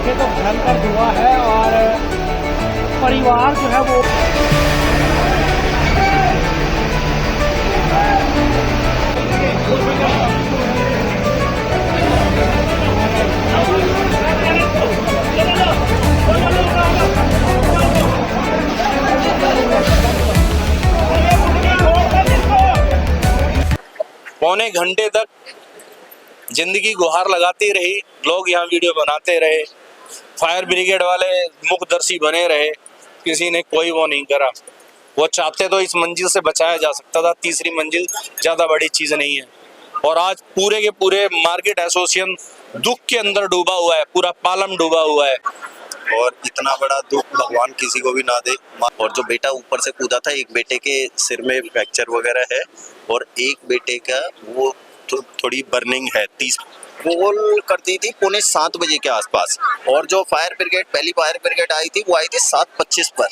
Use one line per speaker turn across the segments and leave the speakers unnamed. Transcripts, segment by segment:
देखे तो भयंकर धुआं है और परिवार जो है वो
पौने घंटे तक जिंदगी गुहार लगाती रही, लोग यहाँ वीडियो बनाते रहे, फायर ब्रिगेड वाले मुखदर्शी बने रहे, किसी ने कोई वो नहीं करा। वो चाहते तो इस मंजिल से बचाया जा सकता था, तीसरी मंजिल ज्यादा बड़ी चीज नहीं है। और आज पूरे के पूरे मार्केट एसोसिएशन दुख के अंदर डूबा हुआ है, पूरा पालम डूबा हुआ है।
और इतना बड़ा दुख भगवान किसी को भी ना दे। और जो बेटा ऊपर से कूदा था, एक बेटे के सिर में फ्रैक्चर वगैरह है और एक बेटे का वो थोड़ी बर्निंग है। 30 कॉल कर दी थी 6:45 बजे के आसपास, और जो फायर ब्रिगेड पहली फायर ब्रिगेड आई थी वो आई थी 7:25 पर।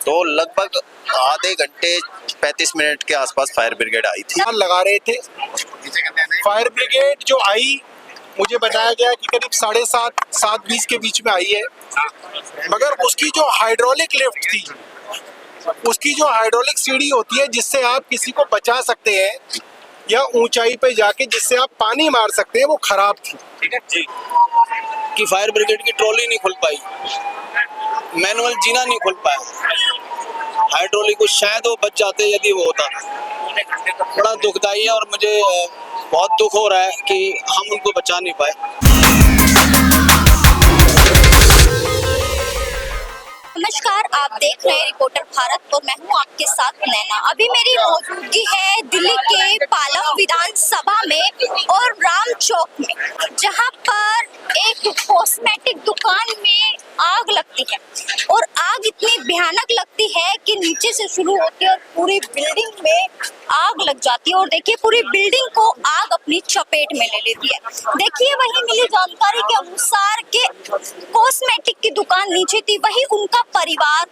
तो लगभग आधे घंटे 35 मिनट के आसपास फायर ब्रिगेड आई थी।
लगा रहे थे, फायर ब्रिगेड जो आई मुझे बताया गया कि करीब 7:30 7:20 के बीच में आई है, मगर उसकी जो हाइड्रोलिक लिफ्ट थी, उसकी जो हाइड्रोलिक सीढ़ी होती है जिससे आप किसी को बचा सकते हैं या ऊंचाई पे जाके जिससे आप पानी मार सकते हैं, वो खराब थी।
ठीक है जी, कि फायर ब्रिगेड की ट्रॉली नहीं खुल पाई, मैनुअल जीना नहीं खुल पाया, हाइड्रोलिक को शायद वो बच जाते यदि वो होता। बड़ा दुखदाई है और मुझे बहुत दुख हो रहा है कि हम उनको बचा नहीं पाए।
नमस्कार, आप देख रहे हैं रिपोर्टर भारत और मैं हूं आपके साथ नैना। अभी मेरी मौजूदगी है दिल्ली के पालम विधानसभा में और राम चौक में, जहां पर एक कॉस्मेटिक दुकान में आग लगती है और आग इतनी भयानक लगती है कि नीचे से शुरू होती है और पूरी बिल्डिंग में आग लग जाती है। और देखिए, पूरी बिल्डिंग को आग अपनी चपेट में ले लेती है। देखिए, वही मिली जानकारी के अनुसार के कॉस्मेटिक की दुकान नीचे थी, वही उनका परिवार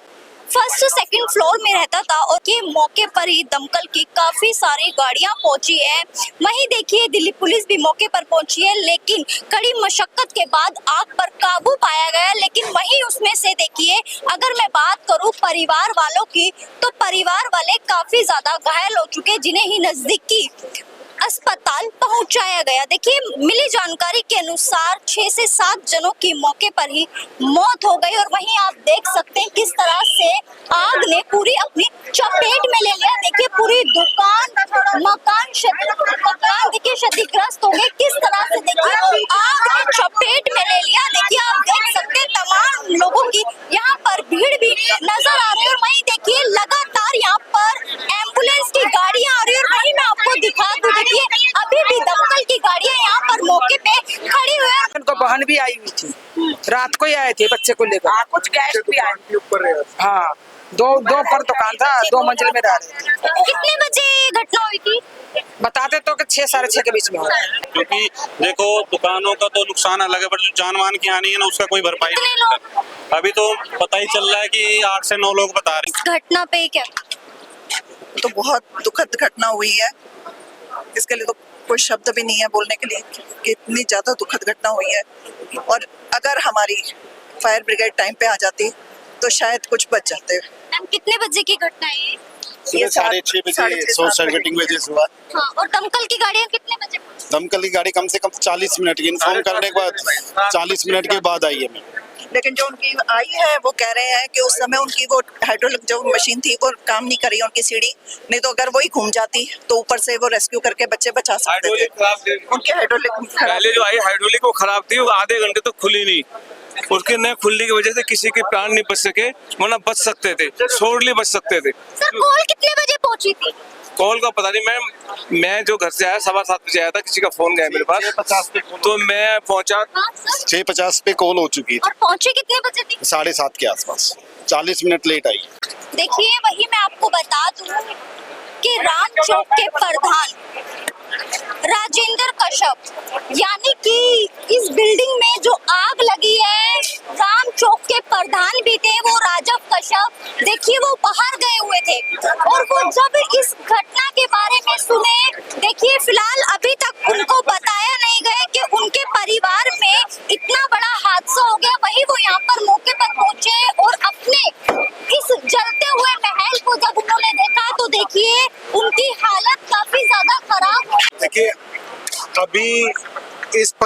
फर्स्ट सेकंड फ्लोर में रहता था और के मौके पर ही दमकल की काफी सारी गाड़ियां पहुंची है। वहीं देखिए, दिल्ली पुलिस भी मौके पर पहुंची है, लेकिन कड़ी मशक्कत के बाद आग पर काबू पाया गया। लेकिन वहीं उसमें से देखिए, अगर मैं बात करूं परिवार वालों की, तो परिवार वाले काफी ज्यादा घायल हो चुके, जिन्हें ही नजदीकी अस्पताल पहुंचाया गया। देखिए, मिली जानकारी के अनुसार 6 से 7 जनों की मौके पर ही मौत हो गई। और वहीं आप देख सकते हैं किस तरह से आग ने पूरी अपनी चपेट में ले लिया। देखिए, पूरी दुकान मकान देखिए क्षतिग्रस्त हो गए। किस तरह से देखिए आग ने चपेट में ले लिया। देखिए, आप देख सकते हैं तमाम लोगों की यहाँ पर भीड़ भी नजर आ रही है। और वहीं देखिए, लगातार यहाँ पर एम्बुलेंस की गाड़ियां आ रही है। और वहीं मैं आपको दिखा दूं, देखिए अभी भी दमकल की गाड़ियां यहाँ पर मौके पे खड़ी हुई है।
उनको बहन भी आई हुई थी, रात को ही आए थे बच्चे को लेकर। कुछ गेस्ट भी आए ऊपर। हाँ, दो पर दुकान था, 2 मंजिल में रह रहे थे।
कितने बजे घटना हुई थी?
बताते तो कि 6 साढ़े 6 के बीच में हो।
क्योंकि देखो, दुकानों का तो नुकसान अलग है, पर जो जान मान की हानि है ना, उसका कोई भरपाई नहीं। अभी तो पता ही चल रहा है कि 8 से 9 लोग बता रहे हैं।
घटना पे क्या
तो बहुत दुखद घटना हुई है, इसके लिए तो कोई शब्द भी नहीं है बोलने के लिए कि इतनी ज्यादा दुखद घटना हुई है। और अगर हमारी फायर ब्रिगेड टाइम पे आ जाती तो शायद कुछ बच जाते।
कितने बजे की घटना है
सुबह 6:30 बजे शॉर्ट सर्किटिंग वजह से हुआ।
हाँ, और दमकल की गाड़ियाँ कितने बजे?
दमकल की गाड़ी कम से कम 40 मिनट की इन्फॉर्म करने के बाद 40 मिनट के बाद आई है।
लेकिन जो उनकी आई है वो कह रहे हैं कि उस समय उनकी वो हाइड्रोलिक जो मशीन थी वो काम नहीं कर रही, उनकी सीढ़ी, नहीं तो अगर वही घूम जाती तो ऊपर से वो रेस्क्यू करके बच्चे बचा सकते थे। उनकी हाइड्रोलिक
पहले जो आई हाइड्रोलिक वो खराब थी, वो आधे घंटे तो खुली नहीं। उसके न खुलने की वजह से किसी के प्राण नहीं बच सके, वरना बच सकते थे, शोरली बच सकते थे।
सर, कॉल कितने बजे पहुंची थी?
कॉल का पता नहीं मैम, मैं जो घर से आया 7:15 बजे आया था, किसी का फोन गया मेरे पास, तो मैं पहुंचा
6:50 पे कॉल हो चुकी
और पहुंचे कितने बजे थी?
7:30 के आसपास, 40 मिनट लेट आई।
देखिए, वही मैं आपको बता दूं कि राम चौक के प्रधान राजेंद्र कश्यप, यानी कि इस बिल्डिंग में जो आग लगी है, राम चौक के प्रधान भी थे वो राजव कश्यप। देखिए, वो बाहर गए हुए थे और वो जब इस घटना के बारे में सुने, देखिए फिलहाल अभी तक उनको बताया नहीं गया कि उनके परिवार में इतना बड़ा हादसा हो गया।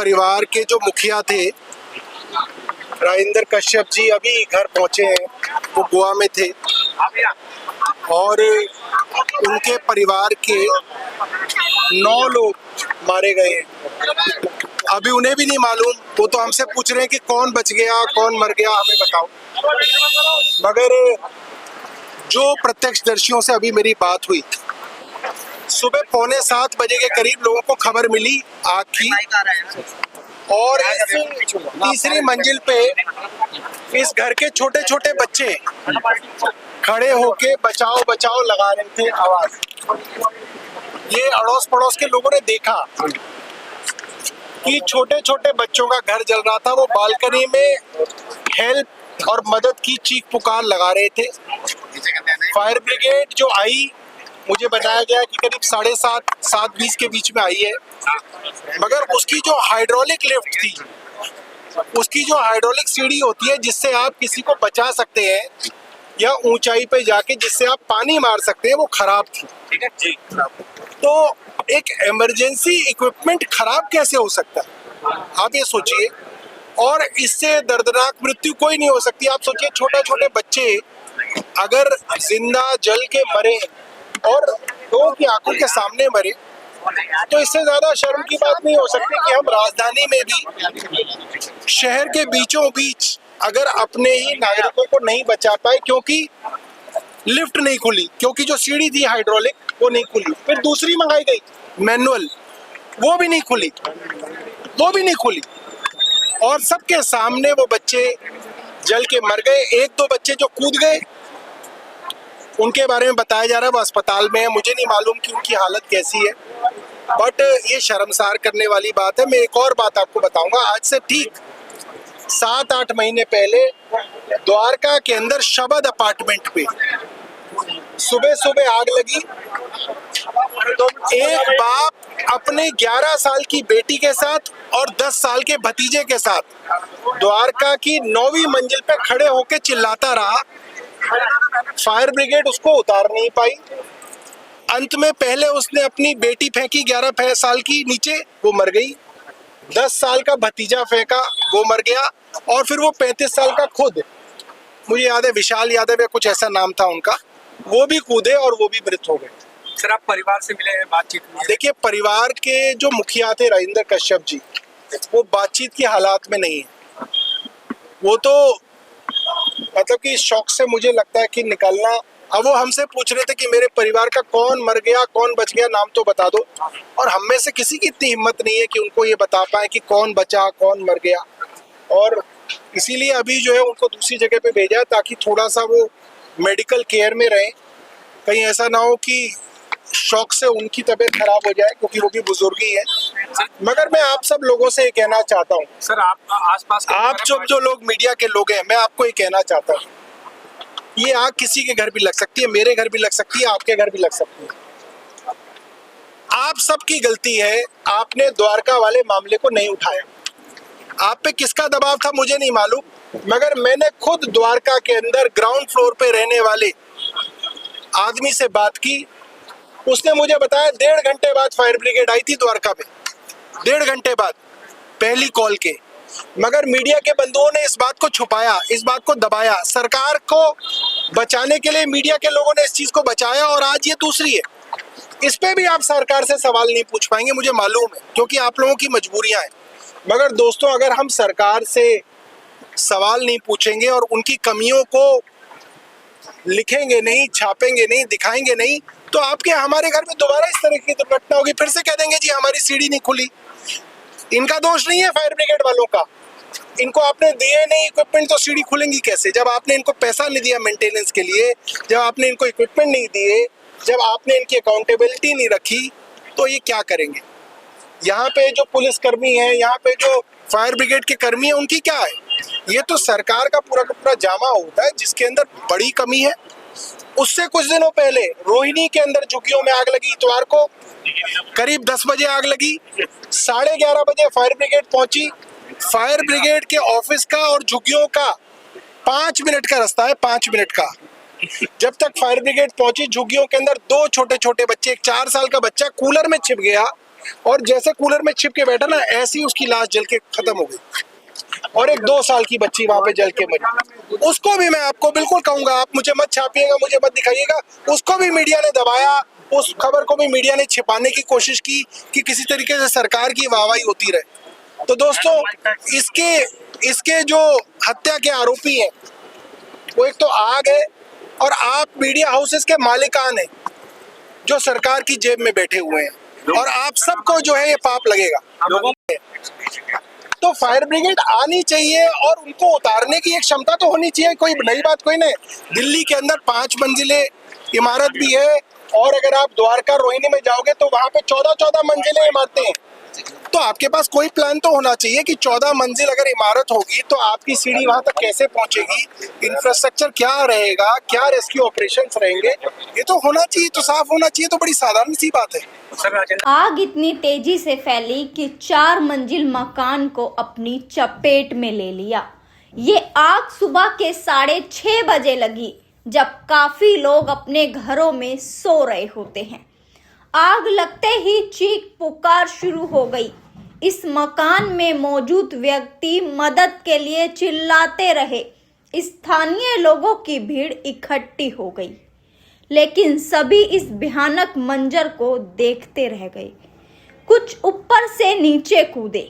परिवार के जो मुखिया थे राजेंद्र कश्यप जी अभी घर पहुंचे हैं, वो गोवा में थे और उनके परिवार के 9 लोग मारे गए हैं। अभी उन्हें भी नहीं मालूम, वो तो हमसे पूछ रहे हैं कि कौन बच गया कौन मर गया, हमें बताओ। मगर जो प्रत्यक्षदर्शियों से अभी मेरी बात हुई, सुबह 6:45 बजे के करीब लोगों को खबर मिली आग की, और इस तीसरी मंजिल पे इस घर के छोटे छोटे बच्चे खड़े होके बचाओ बचाओ लगा रहे थे आवाज। ये अड़ोस पड़ोस के लोगों ने देखा कि छोटे छोटे बच्चों का घर जल रहा था, वो बालकनी में हेल्प और मदद की चीख पुकार लगा रहे थे। फायर ब्रिगेड जो आई, मुझे बताया गया कि करीब 7:30 7:20 के बीच में आई है, मगर उसकी जो हाइड्रोलिक लिफ्ट थी, उसकी जो हाइड्रोलिक सीढ़ी होती है जिससे आप किसी को बचा सकते हैं या ऊंचाई पे जाके जिससे आप पानी मार सकते हैं, वो खराब थी। तो एक इमरजेंसी इक्विपमेंट खराब कैसे हो सकता है, आप ये सोचिए। और इससे दर्दनाक मृत्यु कोई नहीं हो सकती। आप सोचिए, छोटे छोटे बच्चे अगर जिंदा जल के मरे और लोगों की आंखों के सामने मरे, तो इससे ज्यादा शर्म की बात नहीं हो सकती कि हम राजधानी में भी शहर के बीचों बीच अगर अपने ही नागरिकों को नहीं बचा पाए क्योंकि लिफ्ट नहीं खुली, क्योंकि जो सीढ़ी थी हाइड्रोलिक वो नहीं खुली, फिर दूसरी मंगाई गई मैनुअल, वो भी नहीं खुली, और सबके सामने वो बच्चे जल के मर गए। 1-2 बच्चे जो कूद गए, उनके बारे में बताया जा रहा है वो अस्पताल में है, मुझे नहीं मालूम कि उनकी हालत कैसी है, बट ये शर्मसार करने वाली बात है। मैं एक और बात आपको बताऊंगा। आज से ठीक 7-8 महीने पहले द्वारका के अंदर शबद अपार्टमेंट पे सुबह सुबह आग लगी, तो एक बाप अपने 11 साल की बेटी के साथ और 10 साल के भतीजे के साथ द्वारका की 9वीं मंजिल पे खड़े होके चिल्लाता रहा। फायर ब्रिगेड उसको उतार नहीं पाई। अंत में पहले उसने अपनी बेटी फेंकी 11 साल की नीचे, वो मर गई। 10 साल का भतीजा फेंका, वो मर गया। और फिर वो 35 साल का खुद, मुझे याद है विशाल यादव या कुछ ऐसा नाम था उनका, वो भी कूदे और वो भी मृत हो गए।
सर, आप परिवार से मिले हैं, बातचीत हुई?
देखिए, परिवार के जो मुखिया थे राजेंद्र कश्यप जी, वो बातचीत की हालात में नहीं है। वो तो मतलब कि शौक से मुझे लगता है कि निकलना। अब वो हमसे पूछ रहे थे कि मेरे परिवार का कौन मर गया कौन बच गया, नाम तो बता दो, और हम में से किसी की इतनी हिम्मत नहीं है कि उनको ये बता पाए कि कौन बचा कौन मर गया। और इसीलिए अभी जो है उनको दूसरी जगह पे भेजा है ताकि थोड़ा सा वो मेडिकल केयर में रहें, कहीं ऐसा ना हो कि शौक से उनकी तबीयत खराब हो जाए, क्योंकि वो भी बुजुर्ग ही है। मगर मैं आप सब लोगों से ये कहना चाहता हूँ,
सर, आप आसपास
आप जो लोग मीडिया के लोग हैं, मैं आपको ये कहना चाहता हूँ, ये आग किसी के घर भी लग सकती है, मेरे घर भी लग सकती है, आपके घर भी लग सकती है। आप सबकी गलती है, आपने द्वारका वाले मामले को नहीं उठाया। आप पे किसका दबाव था मुझे नहीं मालूम, मगर मैंने खुद द्वारका के अंदर ग्राउंड फ्लोर पे रहने वाले आदमी से बात की। उसने मुझे बताया 1.5 घंटे बाद फायर ब्रिगेड आई थी द्वारका पे, 1.5 घंटे बाद पहली कॉल के। मगर मीडिया के बंधुओं ने इस बात को छुपाया, इस बात को दबाया। सरकार को बचाने के लिए मीडिया के लोगों ने इस चीज को बचाया, और आज ये दूसरी है। इस पे भी आप सरकार से सवाल नहीं पूछ पाएंगे, मुझे मालूम है, क्योंकि आप लोगों की मजबूरियां हैं। मगर दोस्तों, अगर हम सरकार से सवाल नहीं पूछेंगे और उनकी कमियों को लिखेंगे नहीं, छापेंगे नहीं, दिखाएंगे नहीं, तो आपके हमारे घर में दोबारा इस तरह की दुर्घटना होगी। फिर से कह देंगे जी हमारी सीढ़ी नहीं खुली। इनका दोष नहीं है फायर ब्रिगेड वालों का, इनको आपने दिए नहीं इक्विपमेंट, तो सीढ़ी खुलेंगी कैसे? जब आपने इनको पैसा नहीं दिया मेंटेनेंस के लिए, जब आपने इनको इक्विपमेंट नहीं दिए, जब आपने इनकी अकाउंटेबिलिटी नहीं रखी, तो ये क्या करेंगे? यहाँ पे जो पुलिसकर्मी है, यहाँ पे जो फायर ब्रिगेड के कर्मी है, उनकी क्या है? ये तो सरकार का पूरा जामा होता है जिसके अंदर बड़ी कमी है। उससे कुछ दिनों पहले रोहिणी के अंदर झुग्गियों में आग लगी, इतवार को करीब 10 बजे आग लगी। 11:30 बजे फायर ब्रिगेड पहुंची। फायर ब्रिगेड के ऑफिस का और झुग्गियों का 5 मिनट का रास्ता है, 5 मिनट का। जब तक फायर ब्रिगेड पहुंची, झुग्गियों के अंदर 2 छोटे छोटे बच्चे, एक 4 साल का बच्चा कूलर में छिप गया और जैसे कूलर में छिप के बैठा ना, ऐसे ही उसकी लाश जल के खत्म हो गई। और एक 2 साल की बच्ची वहां पे जल के मरी। उसको भी मैं आपको बिल्कुल कहूंगा, आप मुझे मत छापिएगा, मुझे मत दिखाइएगा, उसको भी मीडिया ने दबाया, उस खबर को भी मीडिया ने छिपाने की कोशिश की कि किसी तरीके से सरकार की वाहवाही होती रहे। तो दोस्तों, इसके जो हत्या के आरोपी हैं, वो एक तो आग है, और आप मीडिया हाउसेस के मालिकान हैं जो सरकार की जेब में बैठे हुए हैं, और आप सबको जो है ये पाप लगेगा। तो फायर ब्रिगेड आनी चाहिए और उनको उतारने की एक क्षमता तो होनी चाहिए। कोई नई बात कोई नहीं। दिल्ली के अंदर 5 मंजिले इमारत भी है, और अगर आप द्वारका रोहिणी में जाओगे तो वहां पे 14 मंजिलें इमारतें हैं। तो आपके पास कोई प्लान तो होना चाहिए कि 14 मंजिल अगर इमारत होगी तो आपकी सीढ़ी वहां तक कैसे पहुंचेगी, इंफ्रास्ट्रक्चर क्या रहेगा, क्या रेस्क्यू ऑपरेशंस रहेंगे, ये तो होना चाहिए, तो साफ होना चाहिए। तो बड़ी साधारण सी बात है।
आग इतनी तेजी से फैली कि 4 मंजिल मकान को अपनी चपेट में ले लिया। ये आग सुबह के 6:30 बजे लगी, जब काफी लोग अपने घरों में सो रहे होते हैं। आग लगते ही चीख पुकार शुरू हो गई। इस मकान में मौजूद व्यक्ति मदद के लिए चिल्लाते रहे। स्थानीय लोगों की भीड़ इकट्ठी हो गई, लेकिन सभी इस भयानक मंजर को देखते रह गए। कुछ ऊपर से नीचे कूदे।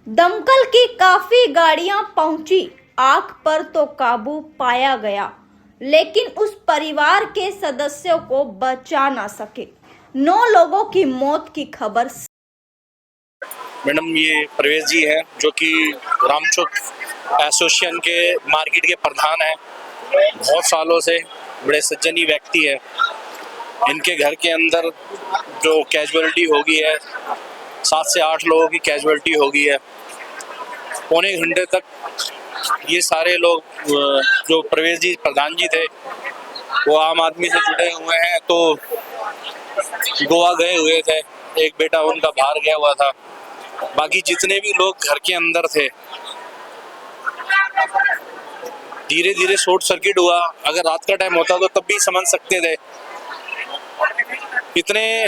दमकल की काफी गाड़ियां पहुंची। आग पर तो काबू पाया गया, लेकिन उस परिवार के सदस्यों को बचा ना सके। 9 लोगों की मौत की खबर।
मैडम, ये प्रवेश जी हैं जो कि रामचौक एसोसिएशन के मार्केट के प्रधान हैं। बहुत सालों से बड़े सज्जनी व्यक्ति है। इनके घर के अंदर जो कैजुअलिटी हो गई है, 7 से 8 लोगों की कैजुअलिटी हो गई है। पौने घंटे तक ये सारे लोग, जो प्रवेश जी प्रधान जी थे, वो आम आदमी से जुड़े हुए हैं, तो गोवा गए हुए थे। एक बेटा उनका बाहर गया हुआ था। बाकी जितने भी लोग घर के अंदर थे, धीरे धीरे शॉर्ट सर्किट हुआ। अगर रात का टाइम होता तो तब भी समझ सकते थे। इतने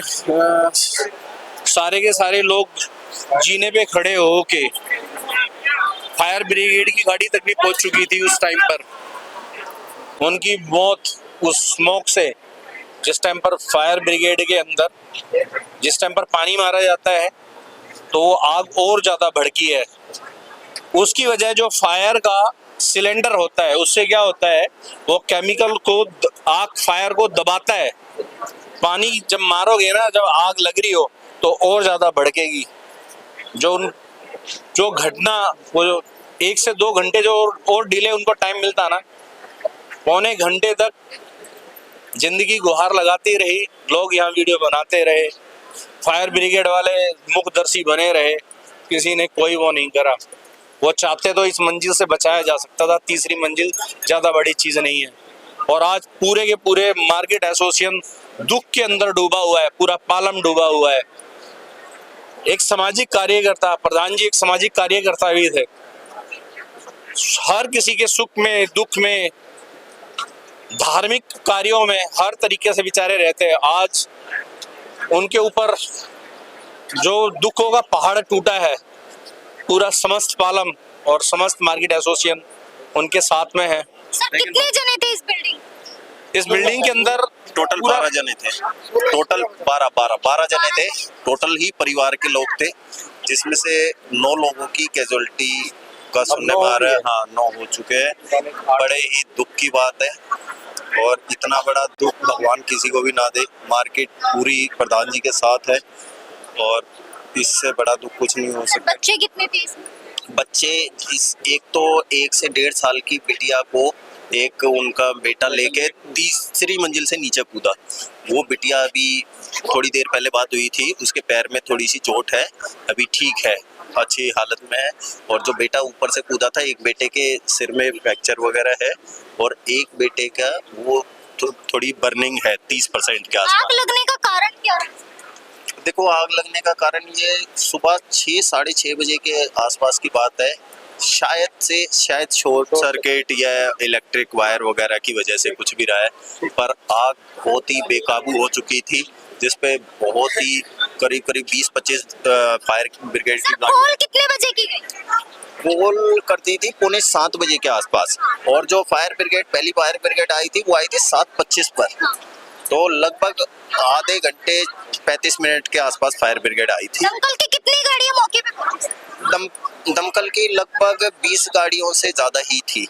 सारे के सारे लोग जीने पे खड़े हो के फायर ब्रिगेड की गाड़ी तक भी पहुंच चुकी थी उस टाइम पर। उनकी मौत उस स्मोक से, जिस टाइम पर फायर ब्रिगेड के अंदर जिस टाइम पर पानी मारा जाता है तो वो आग और ज्यादा भड़की है। उसकी वजह जो फायर का सिलेंडर होता है, उससे क्या होता है, वो केमिकल को, आग फायर को दबाता है। पानी जब मारोगे ना, जब आग लग रही हो तो और ज्यादा भड़केगी। जो घटना, वो जो 1 से 2 घंटे जो और डिले उनको टाइम मिलता ना, पौने घंटे तक जिंदगी गुहार लगाती रही। लोग यहाँ वीडियो बनाते रहे, फायर ब्रिगेड वाले मुखदर्शी बने रहे, किसी ने कोई वो नहीं करा। वो चाहते तो इस मंजिल से बचाया जा सकता था। 3री मंजिल ज्यादा बड़ी चीज नहीं है। और आज पूरे के पूरे मार्केट एसोसिएशन दुख के अंदर डूबा हुआ है, पूरा पालम डूबा हुआ है। एक सामाजिक कार्यकर्ता, प्रधान जी एक सामाजिक कार्यकर्ता भी थे। हर किसी के सुख में, दुख में, धार्मिक कार्यों में हर तरीके से बेचारे रहते हैं। आज उनके ऊपर जो दुखों का पहाड़ टूटा है, पूरा समस्त पालम और समस्त मार्केट एसोसिएशन उनके साथ में है।
सर, कितने जने थे इस बिल्डिंग
के अंदर? टोटल 12 जने थे। टोटल 12 जने थे। टोटल ही परिवार के लोग थे, जिसमें से 9 लोगों की कैजुअलिटी का सुनने में आ रहा है। हाँ, 9 हो चुके हैं। बड़े ही दुख की बात है, और इतना बड़ा दुख भगवान किसी को भी ना दे। मार्केट पूरी प्रधान जी के साथ है, और इससे बड़ा दुख कुछ नहीं हो सकता।
बच्चे कितने थे इसमें?
बच्चे एक तो 1 से 1.5 साल की बिटिया को एक उनका बेटा लेके 3री मंजिल से नीचे कूदा। वो बिटिया अभी थोड़ी देर पहले बात हुई थी, उसके पैर में थोड़ी सी चोट है, अभी ठीक है, अच्छी हालत में है। और जो बेटा ऊपर से कूदा था, एक बेटे के सिर में फ्रैक्चर वगैरह है, और एक बेटे का वो थोड़ी बर्निंग है 30% के आसपास।
आग लगने का कारण क्या है?
देखो, आग लगने का कारण ये सुबह 6, 6:30 बजे के आसपास की बात है। शायद शॉर्ट सर्किट या इलेक्ट्रिक वायर वगैरह की वजह से कुछ भी रहा है, पर आग बहुत ही बेकाबू हो चुकी थी, जिसपे बहुत ही करीब करीब 20-25 फायर ब्रिगेड की
कॉल कितने बजे की गई?
कॉल कर दी थी 6:45 बजे के आसपास, और जो फायर ब्रिगेड पहली फायर ब्रिगेड आई थी वो आई थी 7:25 पर। तो लगभग आधे घंटे 35 मिनट के आसपास फायर ब्रिगेड आई थी।
दमकल की कितनी गाड़ियां मौके पे पहुंची?
दमकल की लगभग 20 गाड़ियों से ज्यादा ही थी,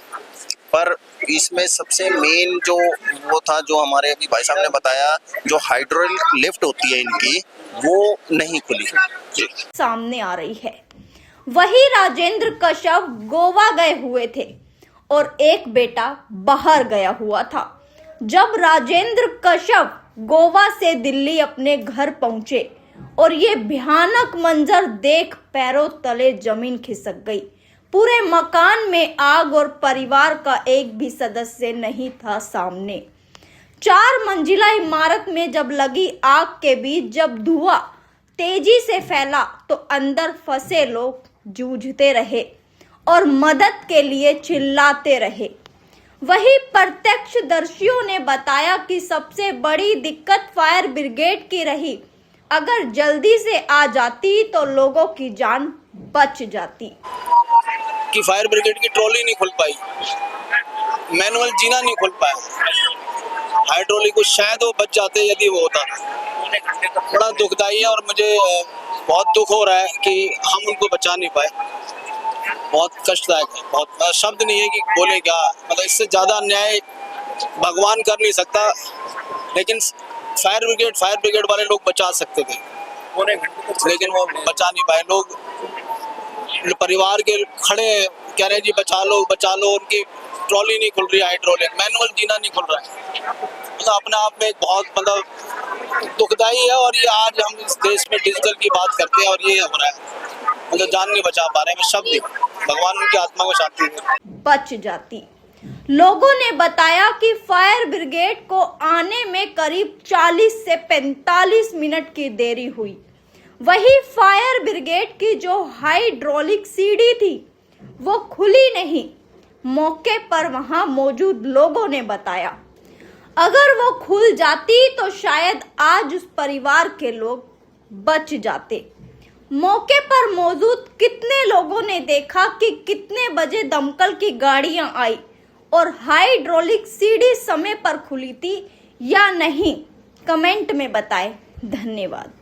पर इसमें सबसे मेन जो वो था, जो हमारे अभी भाई साहब ने बताया, जो हाइड्रोलिक लिफ्ट होती है इनकी, वो नहीं खुली।
सामने आ रही है। वही राजेंद्र कश्यप गोवा गए हुए थे और एक बेटा बाहर गया हुआ था। जब राजेंद्र कश्यप गोवा से दिल्ली अपने घर पहुंचे और ये भयानक मंजर देख पैरों तले जमीन खिसक गई। पूरे मकान में आग और परिवार का एक भी सदस्य नहीं था सामने। 4 मंजिला इमारत में जब लगी आग के बीच जब धुआं तेजी से फैला तो अंदर फंसे लोग जूझते रहे और मदद के लिए चिल्लाते रहे। वही प्रत्यक्षदर्शियों ने बताया कि सबसे बड़ी दिक्कत फायर ब्रिगेड की रही। अगर जल्दी से आ जाती तो लोगों की जान बच जाती।
कि फायर ब्रिगेड की ट्रॉली नहीं खुल पाई, मैनुअल जीना नहीं खुल पाया, हाइड्रोलिक को शायद वो बच जाते यदि वो होता। बड़ा दुखदाई है और मुझे बहुत दुख हो रहा है कि हम उनको बचा नहीं पाए। बहुत कष्टदायक है, बहुत शब्द नहीं है कि बोले क्या। मतलब इससे ज़्यादा अन्याय भगवान कर नहीं सकता, लेकिन फायर ब्रिगेड वाले लोग बचा सकते थे, लेकिन वो बचा नहीं पाए। लोग परिवार के खड़े कह रहे हैं जी बचा लो, उनकी ट्रॉली नहीं खुल रही, हाइड्रोलिक मैनुअल जीना नहीं खुल रहा है। मतलब अपने आप में एक बहुत मतलब दुखदाई है। और ये आज हम इस देश में डिजिटल की बात करते हैं और ये हो रहा है, मतलब जान नहीं बचा पा रहे हैं। शब्द नहीं, भगवान उनकी आत्मा को शांति दे।
बच जाती। लोगों ने बताया कि फायर ब्रिगेड को आने में करीब 40 से 45 मिनट की देरी हुई। वही फायर ब्रिगेड की जो हाइड्रोलिक सीढ़ी थी वो खुली नहीं। मौके पर वहां मौजूद लोगों ने बताया अगर वो खुल जाती तो शायद आज उस परिवार के लोग बच जाते। मौके पर मौजूद कितने लोगों ने देखा कि कितने बजे दमकल की गाड़ियां आई और हाइड्रोलिक सीढ़ी समय पर खुली थी या नहीं, कमेंट में बताएं। धन्यवाद।